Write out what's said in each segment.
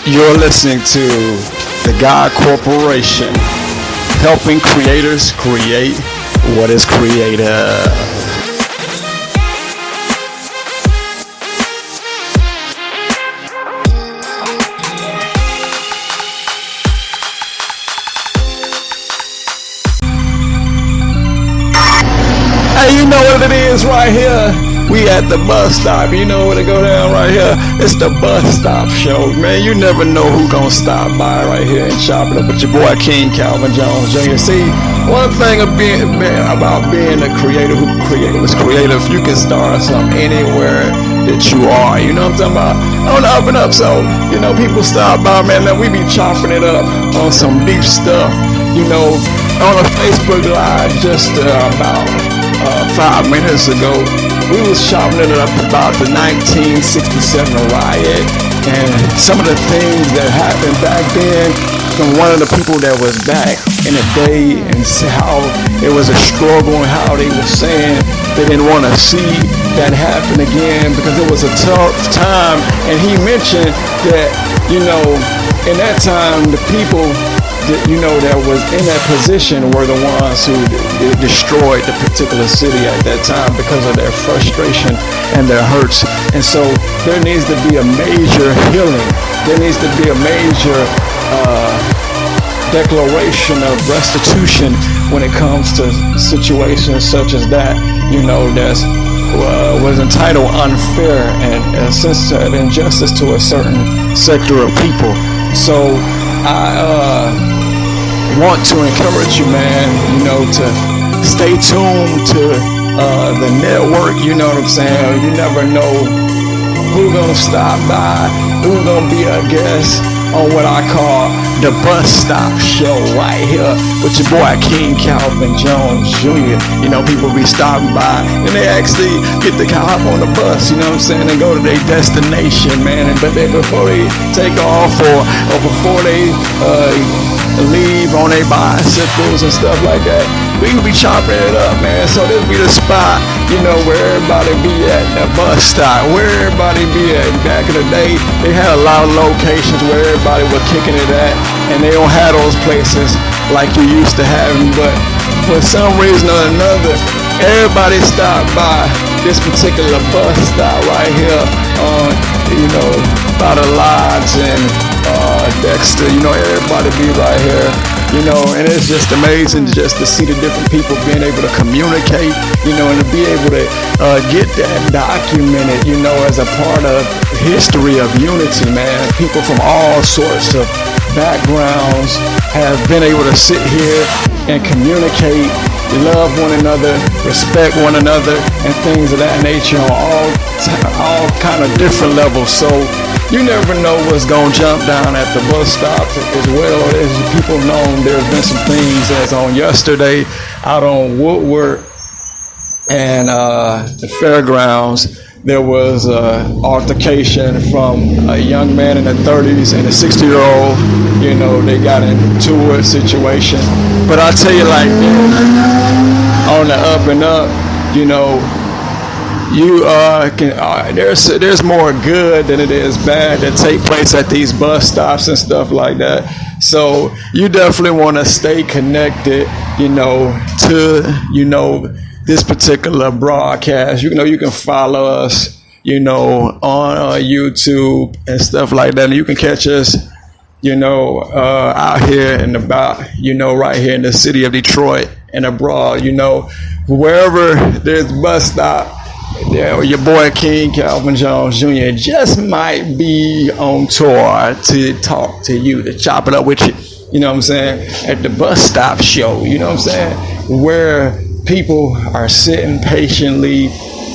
You're listening to the God Corporation, helping creators create what is creative. Hey, you know what it is right here? We at the bus stop. You know where to go down right here? It's the bus stop show, man. You never know who gonna stop by right here and chop it up with your boy King Calvin Jones Jr. See, one thing about being a creator who was creative, you can start something anywhere that you are. You know what I'm talking about? On the up and up. So, you know, people stop by, man. Then we be chopping it up on some deep stuff. You know, on a Facebook Live just about 5 minutes ago, we was chopping it up about the 1967 riot and some of the things that happened back then from one of the people that was back in the day, and how it was a struggle and how they were saying they didn't want to see that happen again because it was a tough time. And he mentioned that, you know, in that time, the people that was in that position were the ones who destroyed the particular city at that time because of their frustration and their hurts. And so there needs to be a major healing. There needs to be a major declaration of restitution when it comes to situations such as that, that's was entitled unfair and a sense of injustice to a certain sector of people. So I want to encourage you, man, to stay tuned to the network. You know what I'm saying? You never know who's gonna stop by, who's gonna be a guest on what I call the bus stop show right here with your boy King Calvin Jones Jr. People be stopping by and they actually get to hop on the bus, and go to their destination, man. But before they take off or before they leave on their bicycles and stuff like that, we can be chopping it up, man. So this be the spot, where everybody be at, the bus stop, where everybody be at. Back in the day, they had a lot of locations where everybody was kicking it at, and they don't have those places like you used to have them. But for some reason or another, everybody stopped by this particular bus stop right here on, by the Lodge and Dexter. Everybody be right here. And it's just amazing just to see the different people being able to communicate, and to be able to get that documented, as a part of history of unity, man. People from all sorts of backgrounds have been able to sit here and communicate, love one another, respect one another, and things of that nature on all kind of different levels. So you never know what's gonna jump down at the bus stop. As well as people know, there's been some things as on yesterday out on Woodward and the fairgrounds. There was an altercation from a young man in the 30s and a 60-year-old. They got into a situation. But I tell you like this, on the up and up, there's more good than it is bad that take place at these bus stops and stuff like that. So you definitely want to stay connected, to this particular broadcast. You can follow us, on YouTube and stuff like that. And you can catch us, out here and about, right here in the city of Detroit and abroad, wherever there's bus stop. Yeah, your boy King Calvin Jones Jr. just might be on tour to talk to you, to chop it up with you, at the bus stop show, where people are sitting patiently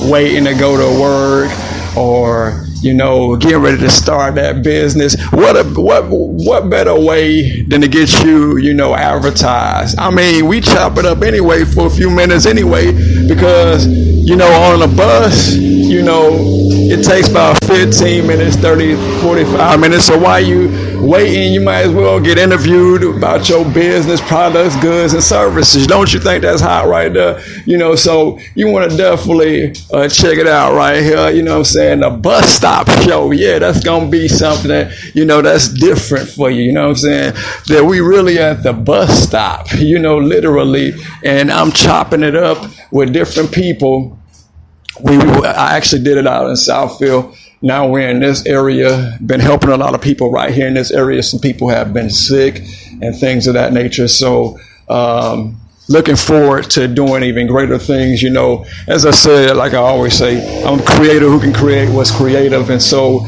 waiting to go to work or, getting ready to start that business. What better way than to get you, advertised? I mean, we chop it up anyway for a few minutes anyway, because, on a bus, you know, it takes about 15 minutes, 30, 45 minutes. So while you waiting, you might as well get interviewed about your business, products, goods, and services. Don't you think that's hot right there? You know, so you want to definitely check it out right here. You know what I'm saying? The bus stop show. Yeah, that's going to be something that, you know, that's different for you. You know what I'm saying? That we really at the bus stop, you know, literally. And I'm chopping it up with different people. I actually did it out in Southfield. Now we're in this area, been helping a lot of people right here in this area. Some people have been sick and things of that nature. So looking forward to doing even greater things. You know, as I said, like I always say, I'm a creator who can create what's creative. And so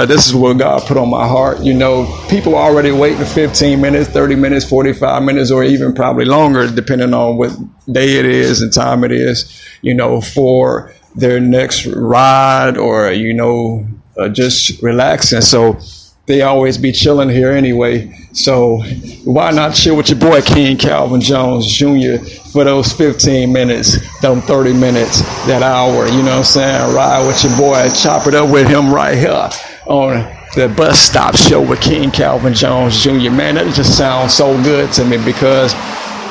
this is what God put on my heart. You know, people are already waiting 15 minutes, 30 minutes, 45 minutes, or even probably longer, depending on what day it is and time it is, you know, for their next ride or, you know, just relaxing. So they always be chilling here anyway. So why not chill with your boy King Calvin Jones Jr. for those 15 minutes, them 30 minutes, that hour, you know what I'm saying? Ride with your boy, chop it up with him right here on the bus stop show with King Calvin Jones Jr. Man, that just sounds so good to me because,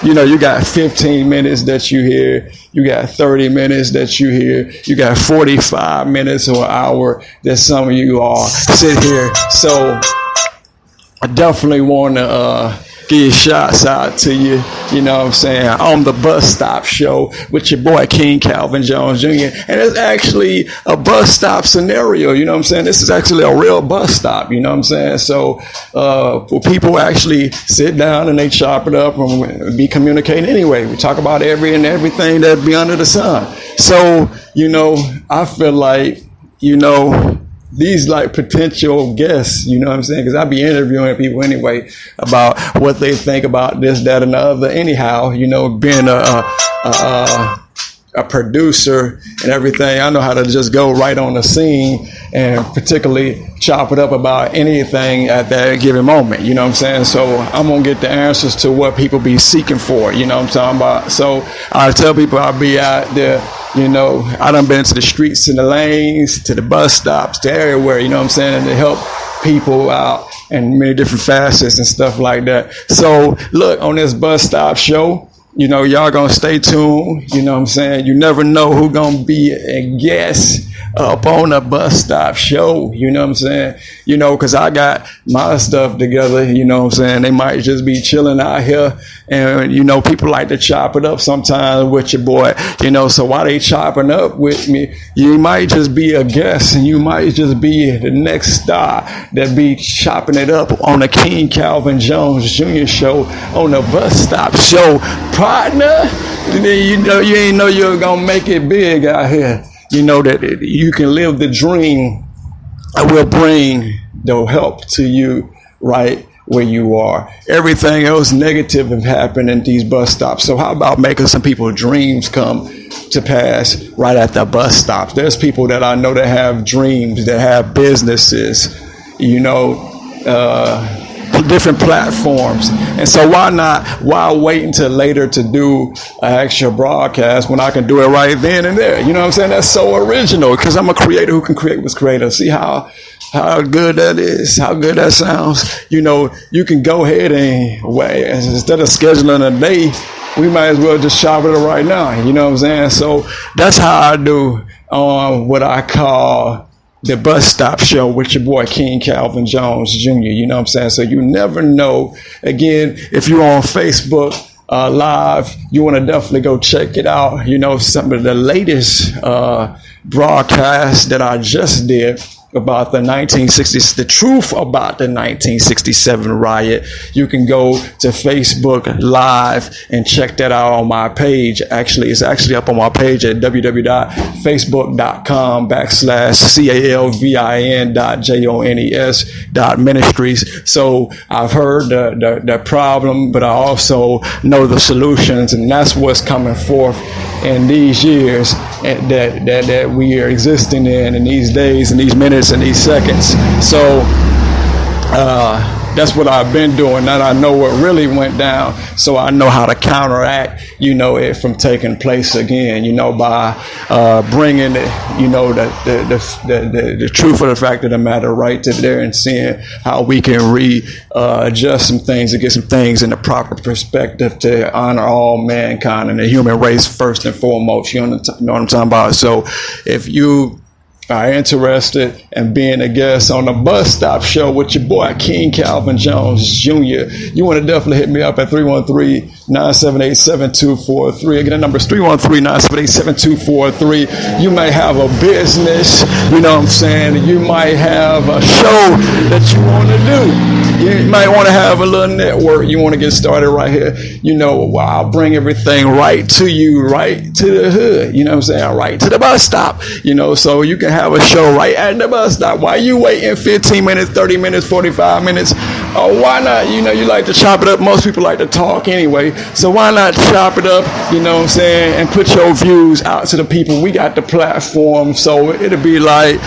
you know, you got 15 minutes that you hear, you got 30 minutes that you hear, you got 45 minutes or an hour that some of you all sit here. So I definitely want to give shots out to you, you know what I'm saying, on the bus stop show with your boy King Calvin Jones Jr. And it's actually a bus stop scenario, you know what I'm saying? This is actually a real bus stop, you know what I'm saying? So for people actually sit down and they chop it up and be communicating anyway. We talk about everything that be under the sun. So, you know, I feel like, you know, these like potential guests, you know what I'm saying? Because I be interviewing people anyway about what they think about this, that, and the other. Anyhow, you know, being a producer and everything, I know how to just go right on the scene and particularly chop it up about anything at that given moment, you know what I'm saying? So I'm going to get the answers to what people be seeking for, you know what I'm talking about? So I tell people I'll be out there, you know, I done been to the streets and the lanes, to the bus stops, to everywhere, you know what I'm saying, and to help people out in many different facets and stuff like that. So look, on this bus stop show, you know, y'all gonna stay tuned. You know what I'm saying? You never know who gonna be a guest up on a bus stop show. You know what I'm saying? You know, because I got my stuff together. You know what I'm saying? They might just be chilling out here. And, you know, people like to chop it up sometimes with your boy. You know, so while they chopping up with me, you might just be a guest. And you might just be the next star that be chopping it up on the King Calvin Jones Jr. show, on the bus stop show. Partner, you know, you ain't know you're gonna make it big out here. You know that you can live the dream. I will bring the help to you right where you are. Everything else negative have happened in these bus stops. So how about making some people's dreams come to pass right at the bus stops? There's people that I know that have dreams, that have businesses, you know, different platforms. And so why wait until later to do an actual broadcast when I can do it right then and there? You know what I'm saying? That's so original because I'm a creator who can create what's creative. See how good that is, how good that sounds. You know, you can go ahead and wait. Instead of scheduling a day, we might as well just chop it up right now. You know what I'm saying? So that's how I do what I call the bus stop show with your boy King Calvin Jones Jr. You know what I'm saying? So you never know. Again, if you're on Facebook Live, you want to definitely go check it out. You know, some of the latest broadcasts that I just did about the 1960s, the truth about the 1967 riot. You can go to Facebook Live and check that out on my page. Actually, it's actually up on my page at www.facebook.com/CALVIN.JONES.ministries. So I've heard the problem, but I also know the solutions, and that's what's coming forth in these years that we are existing in these days and these minutes and these seconds. So That's what I've been doing. Now I know what really went down, so I know how to counteract, it from taking place again, by bringing it, the truth of the fact of the matter right to there and seeing how we can adjust some things and get some things in the proper perspective to honor all mankind and the human race first and foremost. You know what I'm talking about? So if you are interested in being a guest on the Bus Stop Show with your boy King Calvin Jones Jr., you want to definitely hit me up at 313-978-7243. Again, the number is 313-978-7243. You may have a business, you know what I'm saying? You might have a show that you want to do. You might want to have a little network. You want to get started right here. I'll bring everything right to you, right to the hood. You know what I'm saying? Right to the bus stop. So you can have a show right at the bus stop. Why you waiting 15 minutes, 30 minutes, 45 minutes? Why not? You like to chop it up. Most people like to talk anyway. So why not chop it up, you know what I'm saying, and put your views out to the people. We got the platform, so it'll be like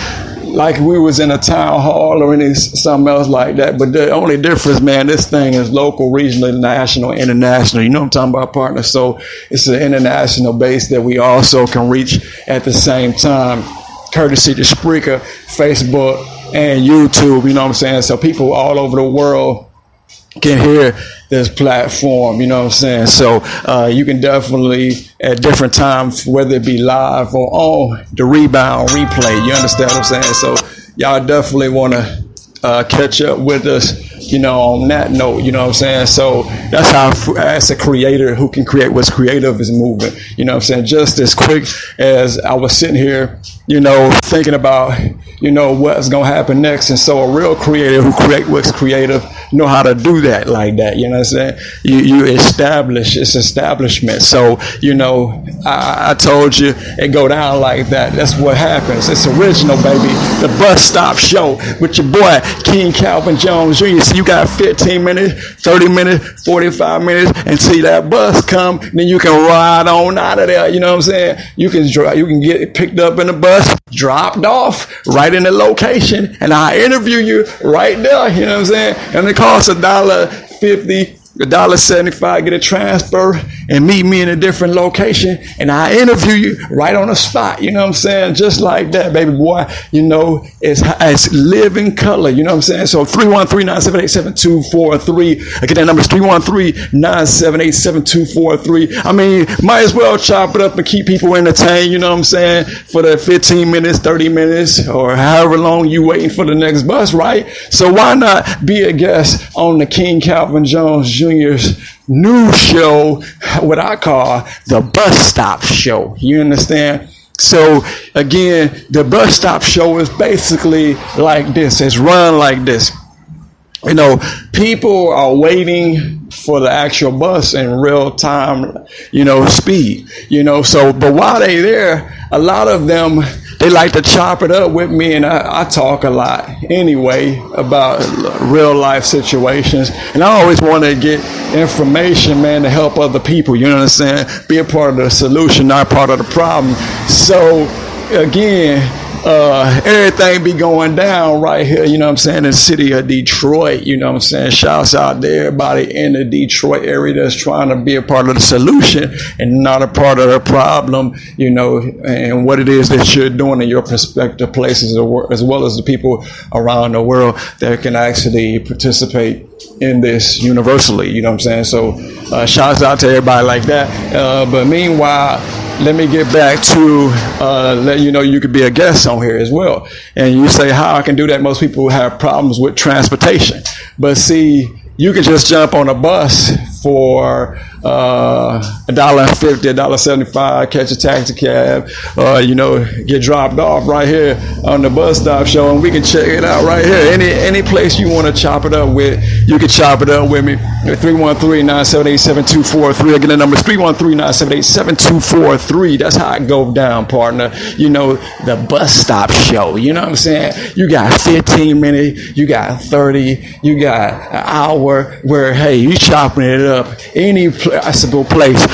we was in a town hall or something else like that. But the only difference, man, this thing is local, regional, national, international. You know what I'm talking about, partner? So it's an international base that we also can reach at the same time, courtesy to Spreaker, Facebook, and YouTube. You know what I'm saying? So people all over the world can hear this platform, you know what I'm saying? So you can definitely, at different times, whether it be live or on the rebound replay, you understand what I'm saying? So y'all definitely want to catch up with us, on that note, you know what I'm saying? So that's how, as a creator who can create what's creative, is moving, you know what I'm saying? Just as quick as I was sitting here, thinking about, what's going to happen next. And so a real creator who create what's creative know how to do that like that. You know what I'm saying? You establish, it's establishment. So, I told you it go down like that. That's what happens. It's original, baby. The Bus Stop Show with your boy, King Calvin Jones Jr. So you got 15 minutes, 30 minutes, 45 minutes until that bus come. Then you can ride on out of there. You know what I'm saying? You can get picked up in the bus, dropped off right in the location, and I interview you right there. You know what I'm saying? And it costs $1.50, $1.75, get a transfer and meet me in a different location, and I interview you right on the spot. You know what I'm saying? Just like that, baby boy. It's living color. You know what I'm saying? So 313-978-7243. Again, that number is 313-978-7243. I mean, might as well chop it up and keep people entertained, you know what I'm saying, for the 15 minutes, 30 minutes, or however long you waiting for the next bus, right? So why not be a guest on the King Calvin Jones Jr.'s new show, what I call the Bus Stop Show. You understand? So again, the Bus Stop Show is basically like this. It's run like this. People are waiting for the actual bus in real time, speed, so, but while they there, a lot of them, they like to chop it up with me, and I talk a lot anyway about real life situations, and I always want to get information, man, to help other people, you know what I'm saying? Be a part of the solution, not part of the problem. So again, everything be going down right here, you know what I'm saying, in the city of Detroit, you know what I'm saying? Shouts out to everybody in the Detroit area that's trying to be a part of the solution and not a part of the problem, and what it is that you're doing in your prospective places, as well as the people around the world that can actually participate in this universally, you know what I'm saying? So shouts out to everybody like that. But meanwhile, let me get back to let you know you could be a guest on here as well. And you say how I can do that. Most people have problems with transportation. But see, you can just jump on a bus for $1.50, $1.75, catch a taxi cab, get dropped off right here on the Bus Stop Show, and we can check it out right here. Any place you want to chop it up with, you can chop it up with me. 313-978-7243. Again, the number is 313-978-7243. That's how it go down, partner. The Bus Stop Show. You know what I'm saying? You got 15 minutes, you got 30, you got an hour where, hey, you chopping it up any possible place.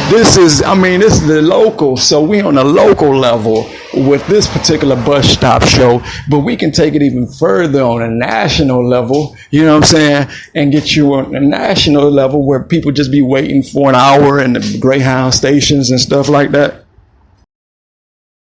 This is the local, so we on the local level with this particular bus stop show, but we can take it even further on a national level, you know what I'm saying, and get you on a national level where people just be waiting for an hour in the Greyhound stations and stuff like that.